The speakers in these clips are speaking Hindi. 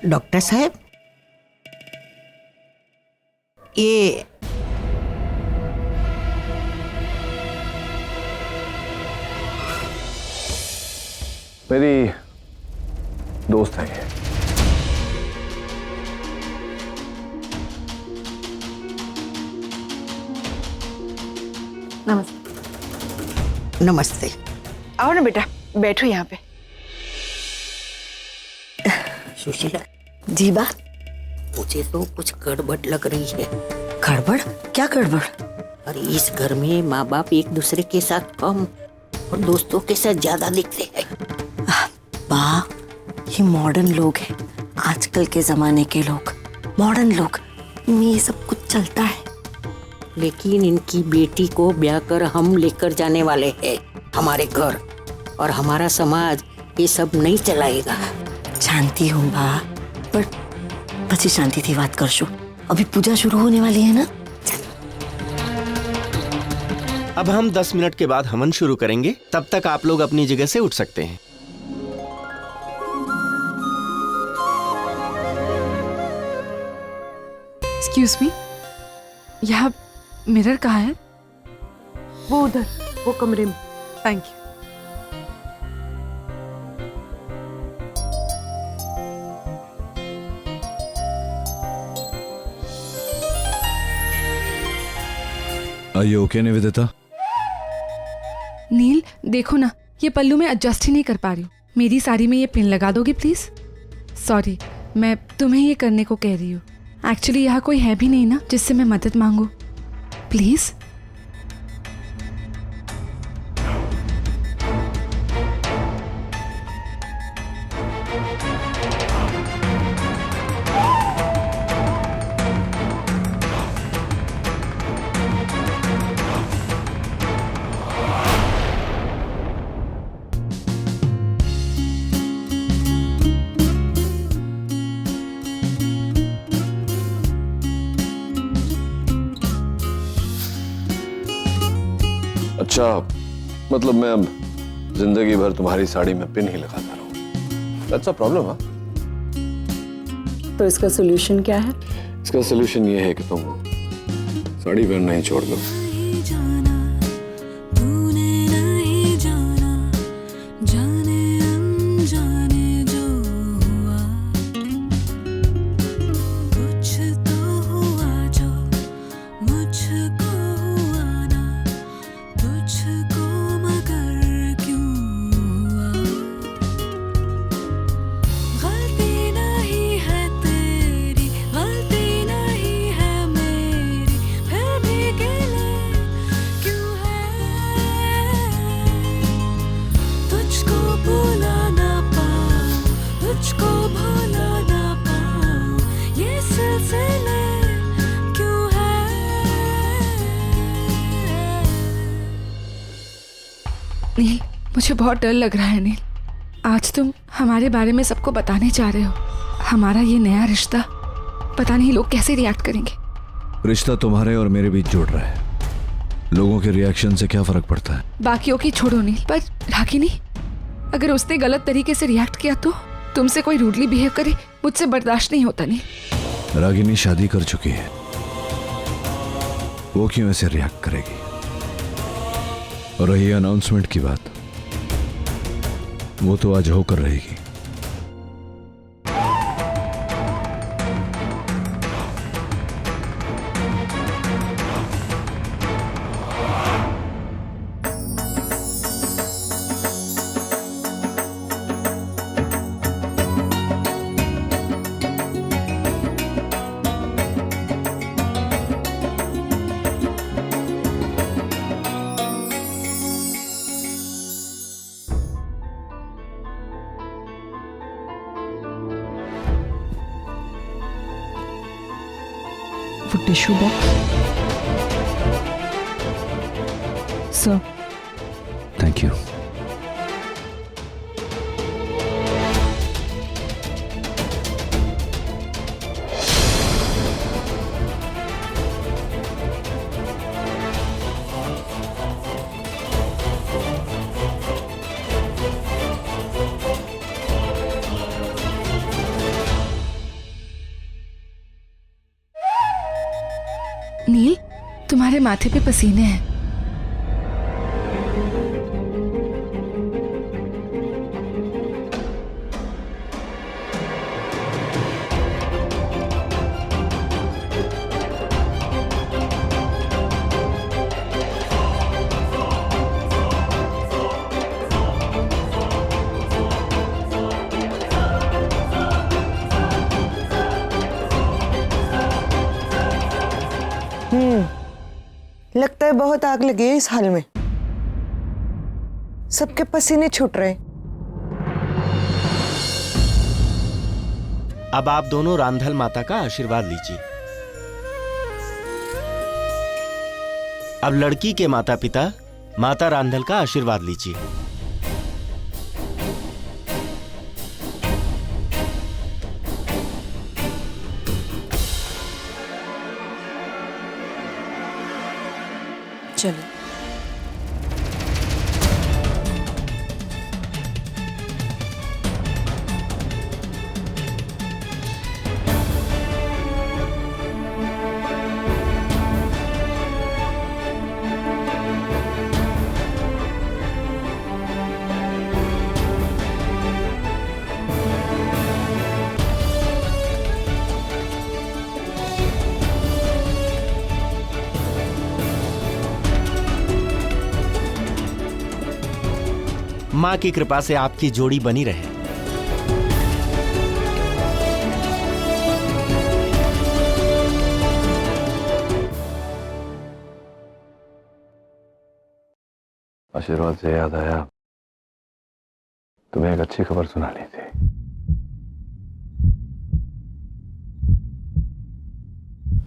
डॉक्टर साहब, ये मेरी दोस्त है ये। नमस्ते। नमस्ते। आओ ना बेटा, बैठो यहाँ पे। सुशीला जी बा। मुझे तो कुछ गड़बड़ लग रही है। गड़बड़? क्या गड़बड़? अरे इस घर में माँ बाप एक दूसरे के साथ कम और दोस्तों के साथ ज्यादा दिखते हैं। बा, ये मॉडर्न लोग हैं, आजकल के जमाने के लोग, मॉडर्न लोग, इनमें ये सब कुछ चलता है। लेकिन इनकी बेटी को ब्याह कर हम लेकर जाने वाले हैं हमारे घर, और हमारा समाज ये सब नहीं चलाएगा। जानती हूँ बा, पर પછી શાંતિથી વાત કરશું। अभी पूजा शुरू होने वाली है ना। अब हम 10 मिनट के बाद हवन शुरू करेंगे, तब तक आप लोग अपनी जगह से उठ सकते हैं। एक्सक्यूज मी, यहाँ मिरर कहाँ है? वो उधर, वो कमरे में। Thank you. Are you okay, Nivedita? Neel देखो ना, ये पल्लू में एडजस्ट ही नहीं कर पा रही हूँ। मेरी साड़ी में ये पिन लगा दोगे प्लीज? सॉरी, मैं तुम्हें ये करने को कह रही हूँ। एक्चुअली यहाँ कोई है भी नहीं ना जिससे मैं मदद मांगू। प्लीज। अच्छा, मतलब मैं अब जिंदगी भर तुम्हारी साड़ी में पिन ही लगाता रहूं। That's a problem, हाँ? तो इसका सोल्यूशन क्या है? इसका सोल्यूशन ये है कि तुम साड़ी पहनना ही छोड़ दो। नील, मुझे बहुत डर लग रहा है नील। आज तुम हमारे बारे में सबको बताने जा रहे हो। हमारा ये नया रिश्ता, पता नहीं लोग कैसे रिएक्ट करेंगे। रिश्ता तुम्हारे और मेरे बीच जुड़ रहा है, लोगों के रिएक्शन से क्या फर्क पड़ता है? बाकियों की छोड़ो नील, पर रागिनी, अगर उसने गलत तरीके से रिएक्ट किया तो तुमसे कोई रूडली बिहेव करे, मुझसे बर्दाश्त नहीं होता नील। रागिनी शादी कर चुकी है, वो क्यों ऐसे रिएक्ट करेगी? और रही अनाउंसमेंट की बात, वो तो आज होकर रहेगी। वो tissue box sir. Thank you. Neel, तुम्हारे माथे पे पसीने हैं। लगता है बहुत आग लगी है इस हाल में। सबके पसीने छूट रहे। अब आप दोनों रांधल माता का आशीर्वाद लीजिए। अब लड़की के माता पिता माता रांधल का आशीर्वाद लीजिए। चलो। माँ की कृपा से आपकी जोड़ी बनी रहे। आशीर्वाद से याद आया, तुम्हें एक अच्छी खबर सुनानी थी।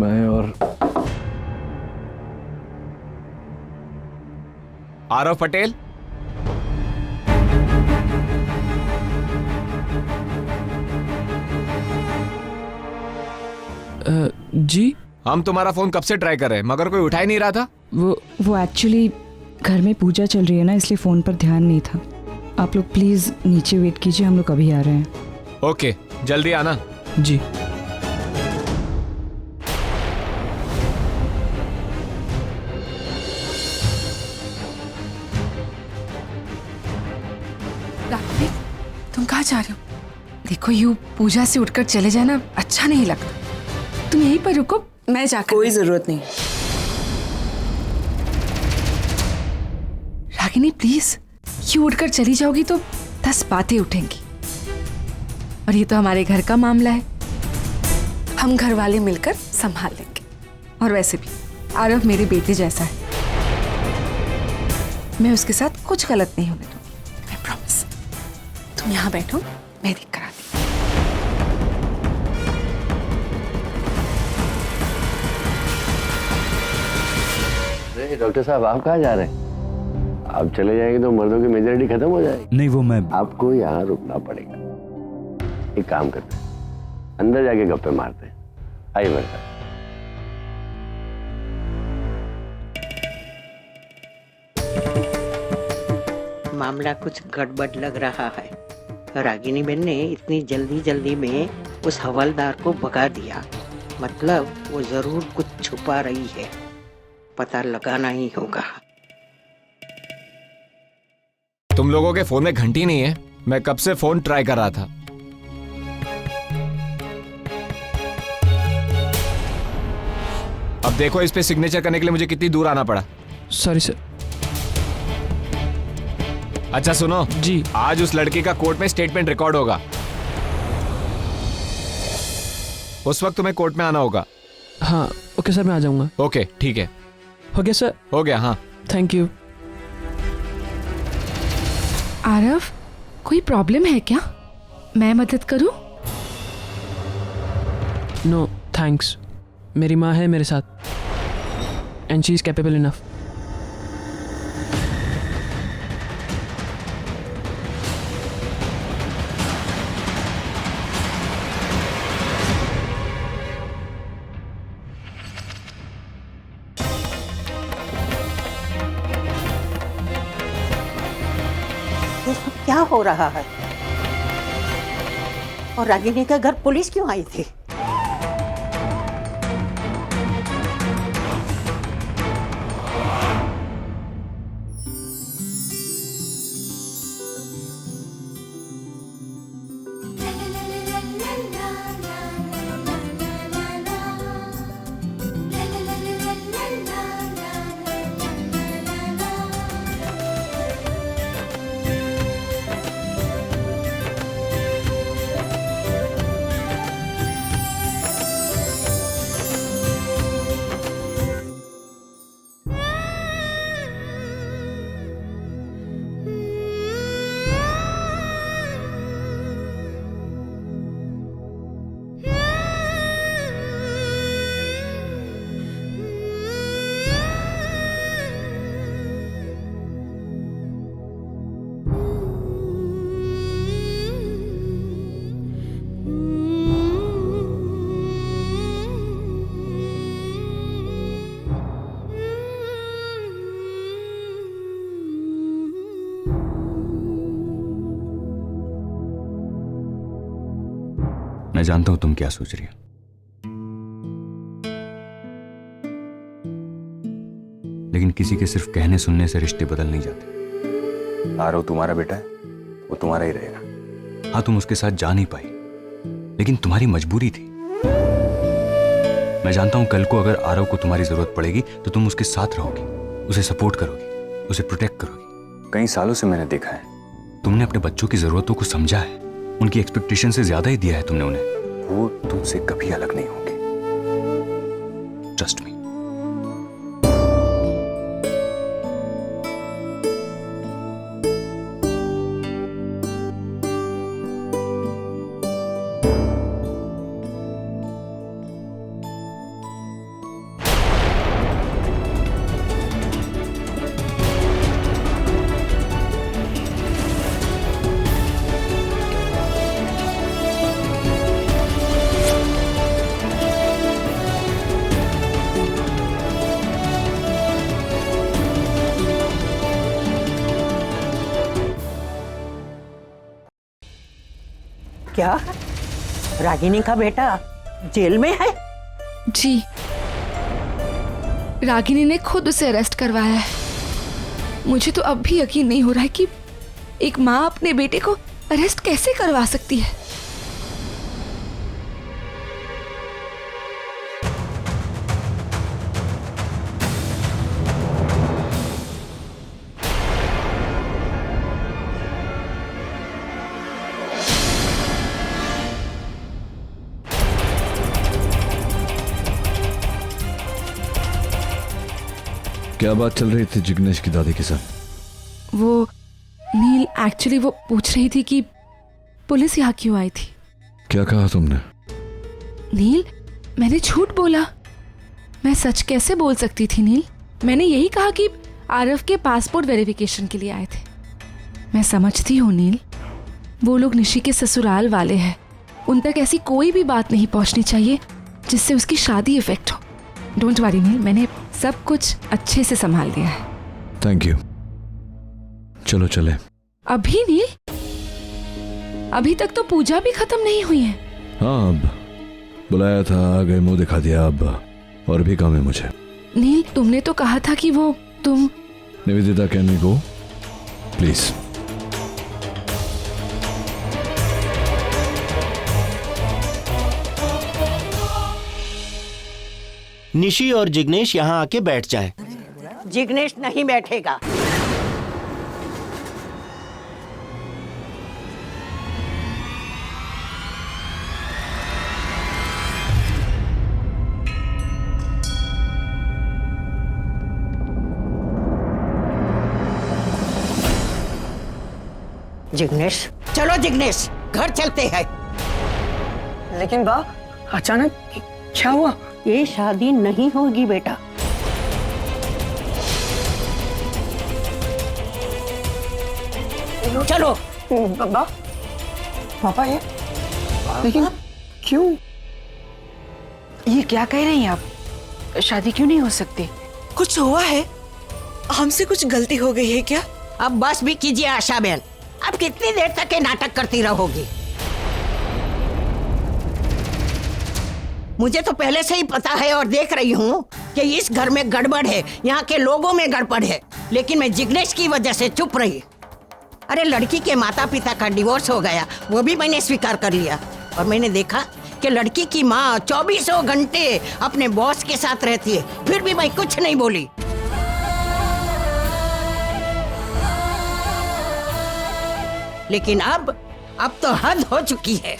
मैं और आरव पटेल, जी, हम तुम्हारा फोन कब से ट्राई कर रहे हैं मगर कोई उठा ही नहीं रहा था। वो एक्चुअली घर में पूजा चल रही है ना, इसलिए फ़ोन पर ध्यान नहीं था। आप लोग प्लीज़ नीचे वेट कीजिए, हम लोग अभी आ रहे हैं। ओके, जल्दी आना। जी। राघवी, तुम कहाँ जा रहे हो? देखो, यूं पूजा से उठकर चले जाना अच्छा नहीं लगता। तुम यहीं पर रुको, मैं जाकर। कोई ज़रूरत नहीं। रागिनी प्लीज, यूं उठकर चली जाओगी तो 10 बातें उठेंगी, और ये तो हमारे घर का मामला है। हम घर वाले मिलकर संभाल लेंगे। और वैसे भी आरव मेरे बेटे जैसा है, मैं उसके साथ कुछ गलत नहीं होने दूंगी, मैं प्रॉमिस। तुम यहाँ बैठो, मैं देख कर आती। डॉक्टर साहब, आप कहाँ जा रहे हैं? आप चले जाएंगे तो मर्दों की मेजॉरिटी खत्म हो जाएगी। नहीं, वो मैं आपको यहाँ रुकना पड़ेगा। एक काम करते हैं, अंदर जाके गप्पे मारते हैं। आइए मेरे साथ। मामला कुछ गड़बड़ लग रहा है। रागिनी बहन ने इतनी जल्दी जल्दी में उस हवलदार को भगा दिया, मतलब वो जरूर कुछ छुपा रही है। पता लगाना ही होगा। तुम लोगों के फोन में घंटी नहीं है, मैं कब से फोन ट्राई कर रहा था। अब देखो, इस पे सिग्नेचर करने के लिए मुझे कितनी दूर आना पड़ा। Sorry sir. अच्छा सुनो जी, आज उस लड़की का कोर्ट में स्टेटमेंट रिकॉर्ड होगा। उस वक्त तुम्हें कोर्ट में आना होगा। हाँ ओके सर, मैं आ जाऊंगा। ओके ठीक है, हो गया सर? हो गया। हाँ थैंक यू। आरव, कोई प्रॉब्लम है क्या? मैं मदद करूं? नो थैंक्स, मेरी माँ है मेरे साथ and she is capable enough. ये सब क्या हो रहा है? और रागिनी के घर पुलिस क्यों आई थी? मैं जानता हूं तुम क्या सोच रही हो। लेकिन किसी के सिर्फ कहने सुनने से रिश्ते बदल नहीं जाते। आरव तुम्हारा बेटा है, वो तुम्हारा ही रहेगा। हाँ, तुम उसके साथ जा नहीं पाई, लेकिन तुम्हारी मजबूरी थी। मैं जानता हूं कल को अगर आरव को तुम्हारी जरूरत पड़ेगी तो तुम उसके साथ रहोगी, उसे सपोर्ट करोगी, उसे प्रोटेक्ट करोगी। कई सालों से मैंने देखा है तुमने अपने बच्चों की जरूरतों को समझा है, उनकी एक्सपेक्टेशन से ज्यादा ही दिया है तुमने उन्हें। वो तुमसे कभी अलग नहीं होंगे, ट्रस्ट मी। क्या रागिनी का बेटा जेल में है? जी, रागिनी ने खुद उसे अरेस्ट करवाया है। मुझे तो अब भी यकीन नहीं हो रहा है कि एक माँ अपने बेटे को अरेस्ट कैसे करवा सकती है। क्या बात चल रही थी जिग्नेश की दादी के साथ? वो नील, एक्चुअली वो पूछ रही थी कि पुलिस यहाँ क्यों आई थी। क्या कहा तुमने? नील, मैंने झूठ बोला। मैं सच कैसे बोल सकती थी नील? मैंने यही कहा कि आरव के पासपोर्ट वेरिफिकेशन के लिए आए थे। मैं समझती हूँ नील, वो लोग निशी के ससुराल वाले हैं, उन तक ऐसी कोई भी बात नहीं पहुँचनी चाहिए जिससे उसकी शादी इफेक्ट हो। डोंट वरी नील, मैंने सब कुछ अच्छे से संभाल लिया है। Thank you. चलो चले। अभी नील? अभी तक तो पूजा भी खत्म नहीं हुई है। हाँ, अब बुलाया था, आ गए, मुंह दिखा दिया, अब और भी काम है मुझे। नील, तुमने तो कहा था कि वो तुम। Nivedita, can we go please? Nishi और जिग्नेश यहाँ आके बैठ जाएं। जिग्नेश नहीं बैठेगा। जिग्नेश, चलो जिग्नेश, घर चलते हैं। लेकिन बा, अचानक क्या हुआ? ये शादी नहीं होगी बेटा। चलो। बाबा, पापा, ये लेकिन क्यों? ये क्या कह रही हैं आप? शादी क्यों नहीं हो सकती? कुछ हुआ है? हमसे कुछ गलती हो गई है क्या? अब बस भी कीजिए आशा बहन, अब कितनी देर तक ये नाटक करती रहोगी? मुझे तो पहले से ही पता है और देख रही हूँ कि इस घर में गड़बड़ है, यहाँ के लोगों में गड़बड़ है, लेकिन मैं जिग्नेश की वजह से चुप रही। अरे लड़की के माता पिता का डिवोर्स हो गया, वो भी मैंने स्वीकार कर लिया, और मैंने देखा कि लड़की की माँ 24 घंटे अपने बॉस के साथ रहती है, फिर भी मैं कुछ नहीं बोली। लेकिन अब तो हद हो चुकी है।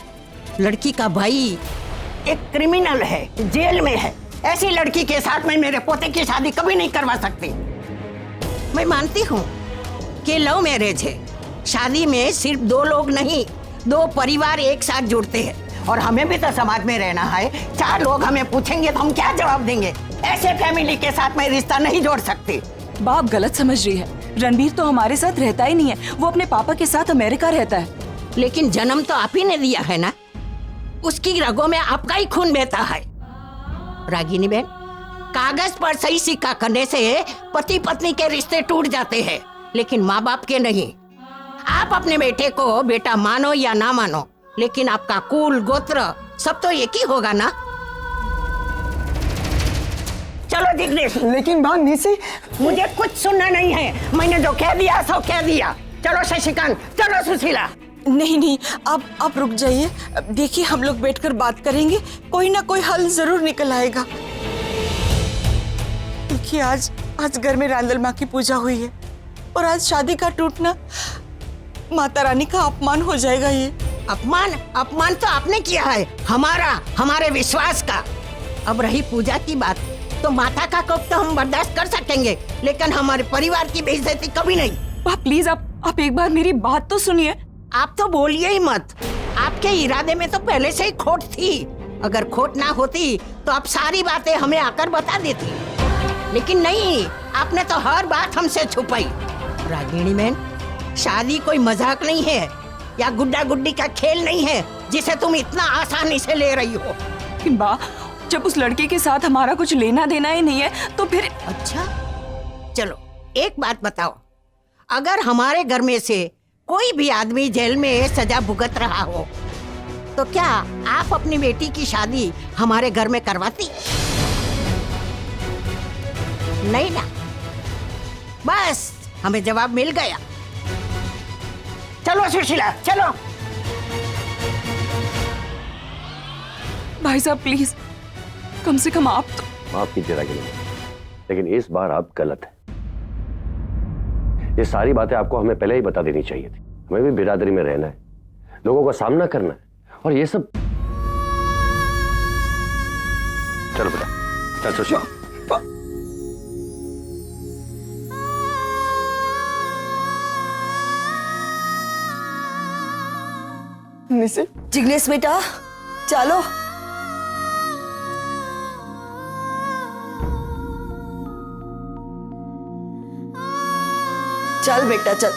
लड़की का भाई एक क्रिमिनल है, जेल में है। ऐसी लड़की के साथ मैं मेरे पोते की शादी कभी नहीं करवा सकती। मैं मानती हूँ कि लव मैरिज है, शादी में सिर्फ दो लोग नहीं, दो परिवार एक साथ जुड़ते हैं, और हमें भी तो समाज में रहना है। 4 लोग हमें पूछेंगे तो हम क्या जवाब देंगे? ऐसे फैमिली के साथ मैं रिश्ता नहीं जोड़ सकती। बाप गलत समझ रही है। रणबीर तो हमारे साथ रहता ही नहीं है, वो अपने पापा के साथ अमेरिका रहता है। लेकिन जन्म तो आप ही ने दिया है ना, उसकी रगों में आपका ही खून बहता है। रागिनी बहन, कागज पर सही सिक्का करने से पति पत्नी के रिश्ते टूट जाते हैं, लेकिन माँ बाप के नहीं। आप अपने बेटे को बेटा मानो या ना मानो, लेकिन आपका कुल गोत्र सब तो एक ही होगा ना। चलो जिग्नेश। लेकिन बात निशी, मुझे कुछ सुनना नहीं है, मैंने जो कह दिया सो कह दिया। चलो शशिकांत, चलो सुशीला। नहीं नहीं, आप रुक जाइए। देखिए हम लोग बैठकर बात करेंगे, कोई ना कोई हल जरूर निकल आएगा। देखिए आज घर में रांदल माँ की पूजा हुई है और आज शादी का टूटना माता रानी का अपमान हो जाएगा। ये अपमान तो आपने किया है, हमारे विश्वास का। अब रही पूजा की बात, तो माता का कोप तो हम बर्दाश्त कर सकेंगे, लेकिन हमारे परिवार की बेइज्जती कभी नहीं। प्लीज आप एक बार मेरी बात तो सुनिए। आप तो बोलिए ही मत। आपके इरादे में तो पहले से ही खोट थी। अगर खोट ना होती तो आप सारी बातें हमें आकर बता देती, लेकिन नहीं, आपने तो हर बात हमसे छुपाई। रागिनी बहन, शादी कोई मजाक नहीं है या गुड्डा गुड्डी का खेल नहीं है जिसे तुम इतना आसानी से ले रही हो। बा, जब उस लड़के के साथ हमारा कुछ लेना देना ही नहीं है तो फिर। अच्छा चलो एक बात बताओ, अगर हमारे घर में से कोई भी आदमी जेल में सजा भुगत रहा हो तो क्या आप अपनी बेटी की शादी हमारे घर में करवाती? नहीं ना। बस हमें जवाब मिल गया। चलो सुशीला चलो। भाई साहब प्लीज, कम से कम आप तो। माफ कीजिए रागिनी, लेकिन इस बार आप गलत हैं। ये सारी बातें आपको हमें पहले ही बता देनी चाहिए थी। हमें भी बिरादरी में रहना है, लोगों का सामना करना है, और ये सब। चलो बेटा, चल सुशीला। जिग्नेश बेटा चलो। चल बेटा चल।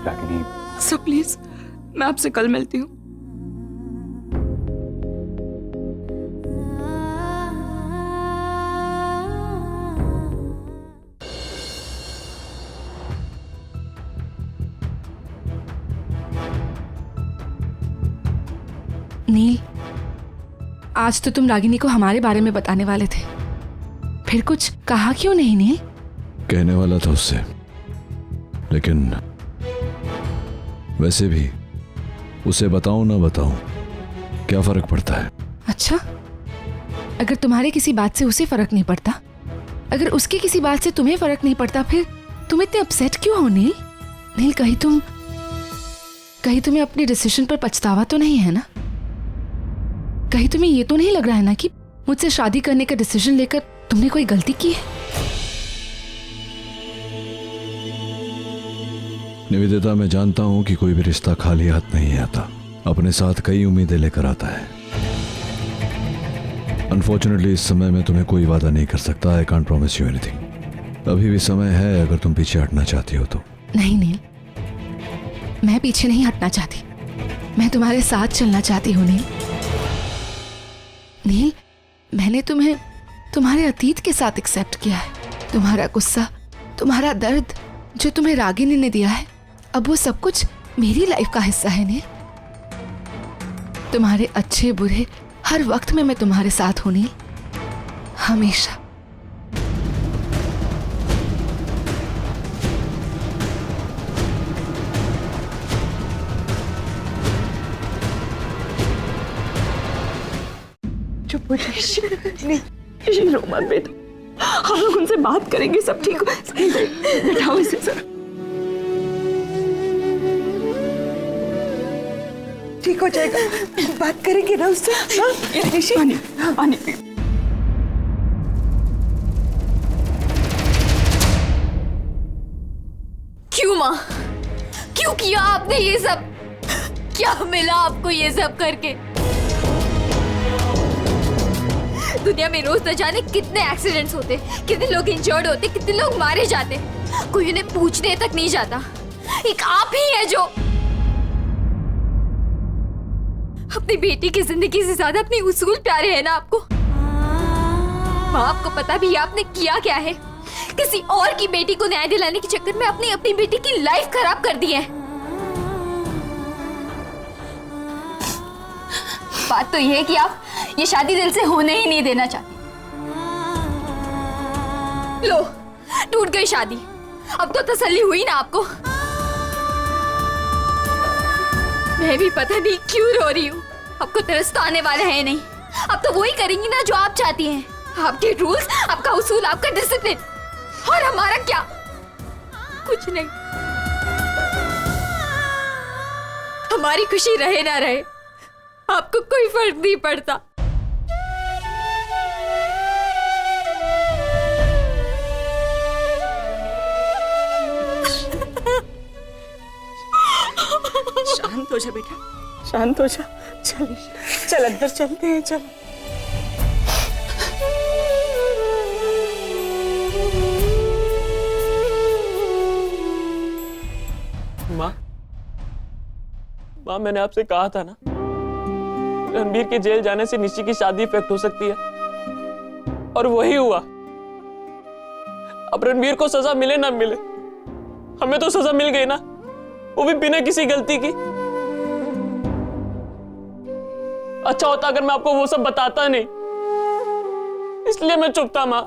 रागिनी, सर प्लीज, मैं आपसे कल मिलती हूँ। नील, आज तो तुम रागिनी को हमारे बारे में बताने वाले थे, फिर कुछ कहा क्यों नहीं नील? कहने वाला था उससे, लेकिन वैसे भी उसे बताऊं ना बताऊं क्या फर्क पड़ता है? अच्छा, अगर तुम्हारे किसी बात से उसे फर्क नहीं पड़ता, अगर उसके किसी बात से तुम्हें फर्क नहीं पड़ता, फिर तुम इतने अपसेट क्यों हो नील? नील, कहीं तुम्हें अपने डिसीजन पर पछतावा तो नहीं है ना? कहीं तुम्हें ये तो नहीं लग रहा है ना कि मुझसे शादी करने का डिसीजन लेकर तुमने कोई गलती की है? निवेदिता, मैं जानता हूं कि कोई भी रिश्ता खाली हाथ नहीं आता, अपने साथ कई उम्मीदें लेकर आता है। अनफॉर्चुनेटली इस समय मैं तुम्हें कोई वादा नहीं कर सकता। I can't promise you anything. अभी भी समय है, अगर तुम पीछे हटना चाहती हो तो। नहीं नील, मैं पीछे नहीं हटना चाहती, मैं तुम्हारे साथ चलना चाहती हूँ नील। नील, मैंने तुम्हें तुम्हारे अतीत के साथ एक्सेप्ट किया है। तुम्हारा गुस्सा, तुम्हारा दर्द जो तुम्हें रागिनी ने दिया है, अब वो सब कुछ मेरी लाइफ का हिस्सा है नील। तुम्हारे अच्छे बुरे हर वक्त में मैं तुम्हारे साथ हूं नील, हमेशा। चुप हो जाइए, रो मत बेटा, हम लोग उनसे बात करेंगे, सब ठीक हो। बैठाओ इसे सर, ठीक हो जाएगा, बात करेंगे ना उससे। पानी पानी। क्यों माँ, क्यों किया आपने ये सब? क्या मिला आपको ये सब करके? दुनिया में रोज न जाने कितने एक्सीडेंट्स होते, कितने लोग इंजर्ड होते, कितने लोग मारे जाते, कोई उन्हें पूछने तक नहीं जाता। एक आप ही है जो अपनी बेटी की जिंदगी से ज्यादा अपनी उसूल प्यारे हैं ना आपको। माँ, आपको पता भी है आपने किया क्या है? किसी और की बेटी को न्याय दिलाने के चक्कर में अपनी अपनी बेटी की लाइफ खराब कर दी है। बात तो यह है कि आप ये शादी दिल से होने ही नहीं देना चाहते। लो, टूट गई शादी। अब तो तसल्ली हुई ना आपको? मैं भी पता नहीं क्यों रो रही हूँ। आपको तरस तो आने वाले हैं नहीं। अब तो वही करेंगी ना जो आप चाहती हैं। आपके रूल्स, आपका उसूल, आपका डिसिप्लिन। और हमारा क्या? कुछ नहीं। हमारी खुशी रहे ना रहे, आपको कोई फर्क नहीं पड़ता। शांत हो जा बेटा, शांत हो जा। चल चल अंदर चलते हैं, चल। माँ, मैंने आपसे कहा था ना, रणबीर के जेल जाने से निशी की शादी इफेक्ट हो सकती है, और वही हुआ। अब रणबीर को सजा मिले ना मिले, हमें तो सजा मिल गई ना, वो भी बिना किसी गलती की। अच्छा होता अगर मैं आपको वो सब बताता नहीं, इसलिए मैं चुप था माँ।